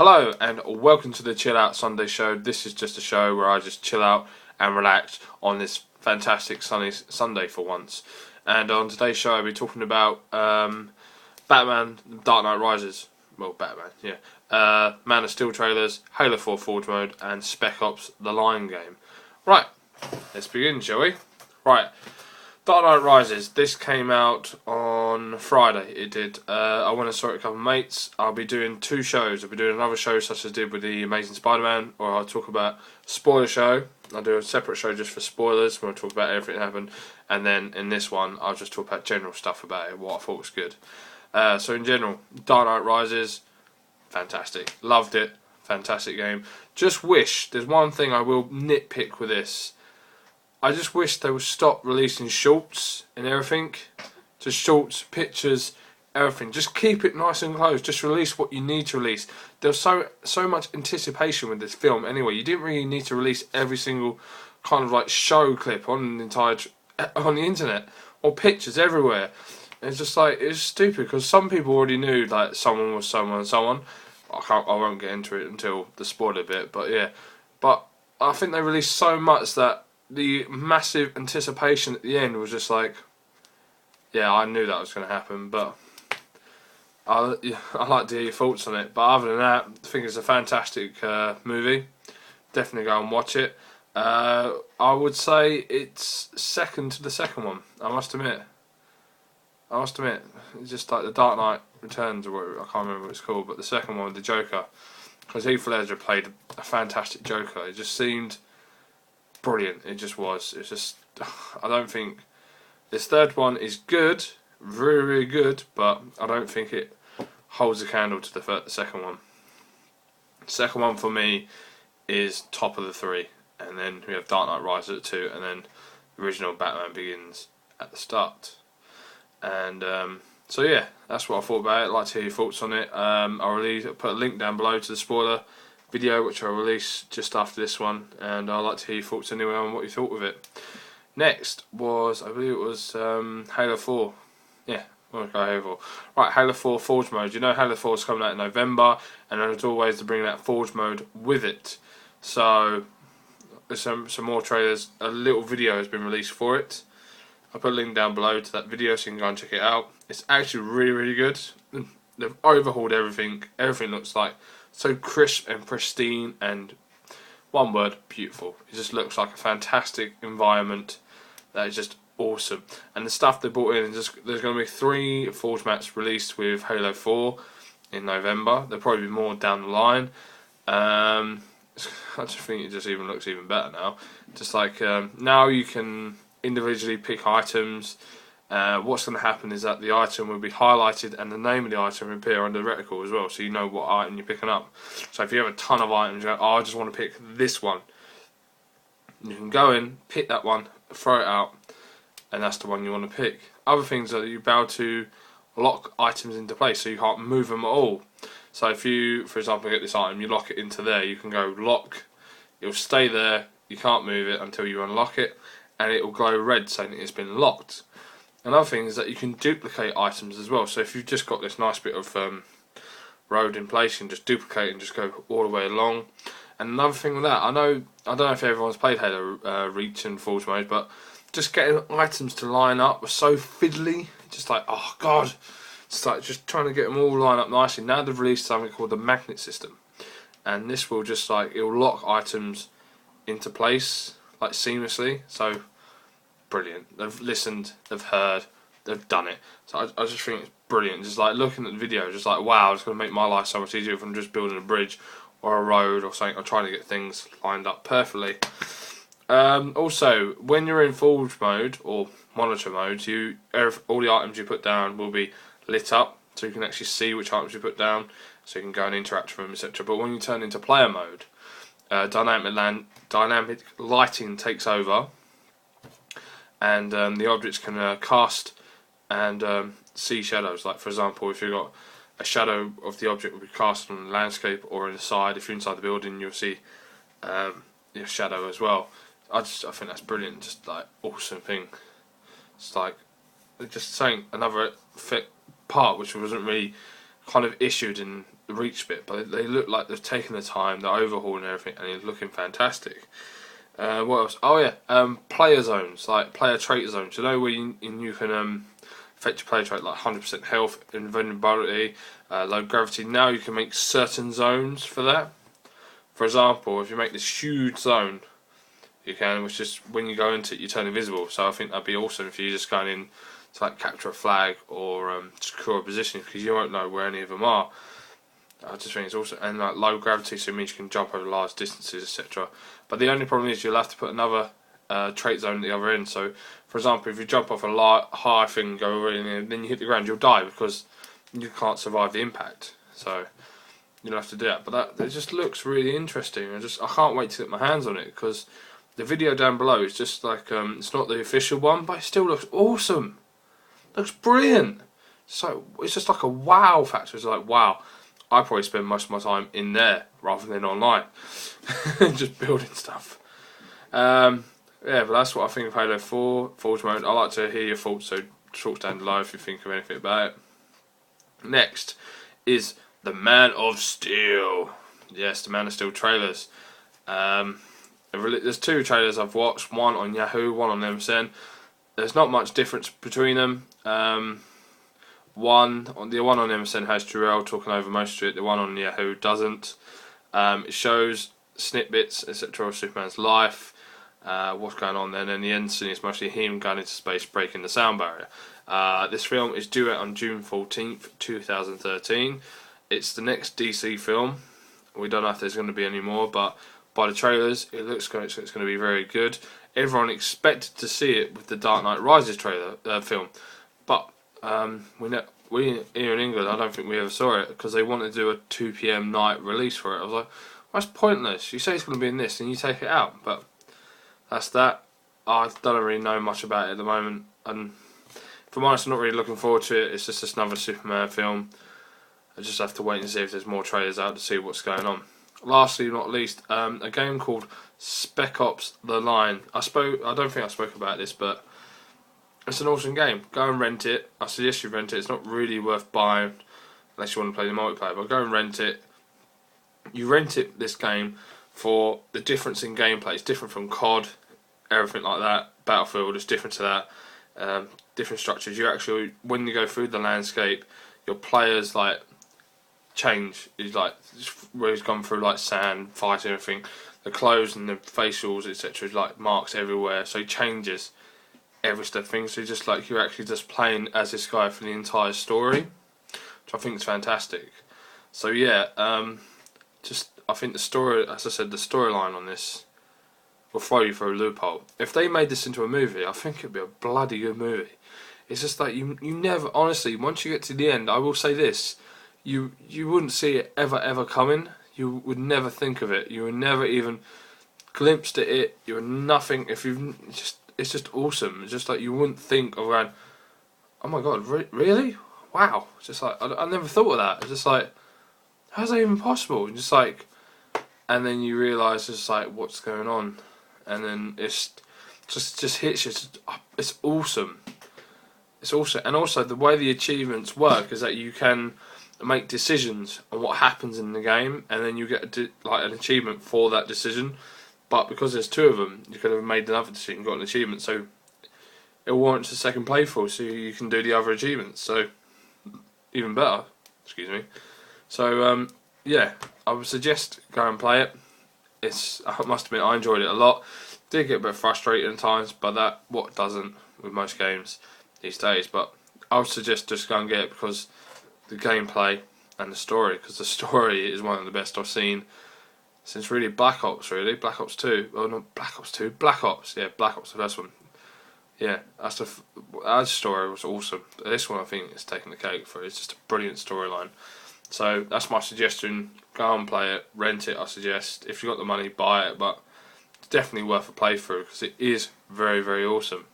Hello and welcome to the Chill Out Sunday show. This is just a show where I just chill out and relax on this fantastic sunny Sunday for once. And on today's show I'll be talking about Batman, Dark Knight Rises. Well, Batman, yeah. Man of Steel trailers, Halo 4 Forge mode and Spec Ops the line game. Right, let's begin, shall we? Right. Dark Knight Rises, this came out on Friday, it did. I went and saw it with a couple of mates. I'll be doing two shows. I'll be doing another show such as I did with the Amazing Spider-Man, or I'll talk about spoiler show. I'll do a separate show just for spoilers, where I'll talk about everything that happened. And then in this one, I'll just talk about general stuff about it, what I thought was good. So in general, Dark Knight Rises, fantastic. Loved it, fantastic game. Just wish, there's one thing I will nitpick with this. I just wish they would stop releasing shorts and everything. Just shorts, pictures, everything. Just keep it nice and close. Just release what you need to release. There was so much anticipation with this film anyway. You didn't really need to release every single kind of like show clip on the entire on the internet or pictures everywhere. It's just like, it's stupid because some people already knew like someone was someone. I won't get into it until the spoiler bit, but yeah. But I think they released so much that the massive anticipation at the end was just like, yeah, I knew that was going to happen, but I like to hear your thoughts on it. But other than that, I think it's a fantastic movie. Definitely go and watch it. I would say it's second to the second one, I must admit. It's just like the Dark Knight Returns, or whatever, I can't remember what it's called, but the second one with the Joker. Because Heath Ledger played a fantastic Joker. It just seemed brilliant. It just was. It's just, I don't think this third one is good, really, really good, but I don't think it holds a candle to the second one. The second one for me is top of the three, and then we have Dark Knight Rises at 2, and then the original Batman Begins at the start. And so yeah, that's what I thought about it. I'd like to hear your thoughts on it. I'll put a link down below to the spoiler video, which I'll release just after this one, and I'd like to hear your thoughts anyway on what you thought of it. Next was, I believe it was Halo 4. Yeah, we'll go Halo 4. Right, Halo 4 Forge mode. You know Halo 4 is coming out in November, and as always, to bring that Forge mode with it. So, there's some more trailers. A little video has been released for it. I'll put a link down below to that video so you can go and check it out. It's actually really, really good. They've overhauled everything. Everything looks like so crisp and pristine, and one word, beautiful. It just looks like a fantastic environment that is just awesome. And the stuff they brought in, there's going to be 3 Forge maps released with Halo 4 in November. There'll probably be more down the line. I just think it just even looks even better now. Just like now you can individually pick items. What's going to happen is that the item will be highlighted and the name of the item will appear under the reticle as well, so you know what item you're picking up. So if you have a ton of items, you go, oh, I just want to pick this one. You can go in, pick that one, throw it out, and that's the one you want to pick. Other things are that you're able to lock items into place, so you can't move them at all. So if you, for example, get this item, you lock it into there, you can go lock, it'll stay there, you can't move it until you unlock it, and it will glow red saying it's been locked. Another thing is that you can duplicate items as well. So if you've just got this nice bit of road in place, you can just duplicate it and just go all the way along. And another thing with that, I don't know if everyone's played Halo Reach and Forge mode, but just getting items to line up was so fiddly. Just like, oh god, it's like just trying to get them all lined up nicely. Now they've released something called the magnet system, and this will just like, it'll lock items into place like seamlessly. So brilliant. They've listened, they've heard, they've done it. So I just think it's brilliant. Just like looking at the video, just like wow, it's going to make my life so much easier if I'm just building a bridge or a road or something. I'm trying to get things lined up perfectly. Also, when you're in Forge mode or monitor mode, all the items you put down will be lit up, so you can actually see which items you put down, so you can go and interact with them, etc. But when you turn into player mode, dynamic lighting takes over, and the objects can cast and see shadows. Like for example, if you've got a shadow of the object will be cast on the landscape or in the side. If you're inside the building, you'll see your shadow as well. I think that's brilliant. Just like awesome thing. It's like just saying another part which wasn't really kind of issued in the reach bit, but they look like they've taken the time, they're overhauling everything, and it's looking fantastic. What else? Oh yeah, player zones, like player trait zones. You know where you can affect your player trait, like 100% health, invulnerability, low gravity. Now you can make certain zones for that. For example, if you make this huge zone, you can, which is when you go into it, you turn invisible. So I think that'd be awesome if you just going in to like capture a flag or secure a position, because you won't know where any of them are. I just think it's awesome. And like low gravity, so it means you can jump over large distances, etc. But the only problem is you'll have to put another trait zone at the other end. So, for example, if you jump off a high thing and go over in and then you hit the ground, you'll die because you can't survive the impact. So you'll have to do that. But it just looks really interesting. I can't wait to get my hands on it, because the video down below is just like it's not the official one, but it still looks awesome. Looks brilliant. So it's just like a wow factor. It's like, wow, I probably spend most of my time in there rather than online, just building stuff. Yeah, but that's what I think of Halo 4 Forge mode. I'd like to hear your thoughts, so talk down below if you think of anything about it. Next is the Man of Steel. Yes, the Man of Steel trailers. There's 2 trailers I've watched, one on Yahoo, one on MSN. There's not much difference between them. The one on MSN has Jarrell talking over most of it. The one on Yahoo doesn't. It shows snippets, etc., of Superman's life, what's going on there, and then the end scene is mostly him going into space, breaking the sound barrier. This film is due out on June 14th, 2013. It's the next DC film. We don't know if there's going to be any more, but by the trailers, it looks like it's going to be very good. Everyone expected to see it with the Dark Knight Rises trailer film, but we here in England, I don't think we ever saw it, because they wanted to do a 2 PM night release for it. I was like, well, that's pointless. You say it's going to be in this, and you take it out. But that's that. I don't really know much about it at the moment, and if I'm honest, I'm not really looking forward to it. It's just another Superman film. I just have to wait and see if there's more trailers out to see what's going on. Lastly, not least, a game called Spec Ops: The Line. I don't think I spoke about this, but it's an awesome game. Go and rent it. I suggest you rent it. It's not really worth buying unless you want to play the multiplayer, but go and rent it. You rent it, this game, for the difference in gameplay. It's different from COD, everything like that. Battlefield is different to that. Different structures. You actually, when you go through the landscape, your players like change. It's like where he's gone through like sand, fighting, everything. The clothes and the facials, etc., is like marks everywhere. So he changes every step thing. So just like you're actually just playing as this guy for the entire story, which I think is fantastic. So yeah, I think the story, as I said, the storyline on this will throw you through a loophole. If they made this into a movie, I think it'd be a bloody good movie. It's just like you never, honestly, once you get to the end, I will say this, you wouldn't see it ever coming. You would never think of it. You would never even glimpsed at it. You were nothing. It's just awesome. It's just like you wouldn't think of going, oh my god, really? Wow. It's just like I never thought of that. It's just like, how's that even possible? And just like, and then you realise it's like what's going on, and then it's just hits you. It's awesome. It's awesome, and also the way the achievements work is that you can make decisions on what happens in the game, and then you get like an achievement for that decision. But because there's 2 of them, you could have made another decision and got an achievement. So it warrants a second playthrough, so you can do the other achievements. So even better. Excuse me. So yeah, I would suggest go and play it. I must admit, I enjoyed it a lot. Did get a bit frustrated at times, but what doesn't with most games these days. But I would suggest just go and get it because the gameplay and the story, because the story is one of the best I've seen since really Black Ops, really. Black Ops 2. Well, not Black Ops 2. Black Ops. Yeah, Black Ops, the first one. Yeah, that story was awesome. This one, I think, is taking the cake for it. It's just a brilliant storyline. So that's my suggestion. Go and play it. Rent it, I suggest. If you've got the money, buy it. But it's definitely worth a playthrough because it is very, very awesome.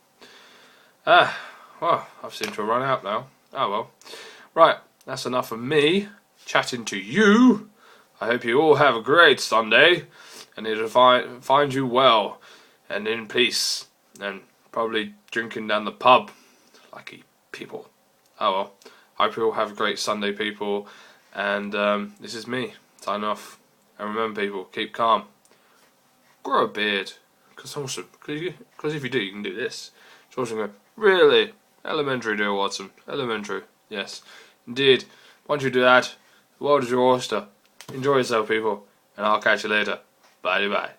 Well, I've seemed to have run out now. Oh well. Right, that's enough of me chatting to you. I hope you all have a great Sunday, and it'll find you well and in peace, and probably drinking down the pub, lucky people. Oh well, I hope you all have a great Sunday, people, And this is me signing off. And remember, people, keep calm. Grow a beard, because if you do, you can do this. It's also going to go, really? Elementary, dear Watson. Elementary. Yes, indeed. Once you do that, the world is your oyster. Enjoy yourself, people, and I'll catch you later. Bye bye.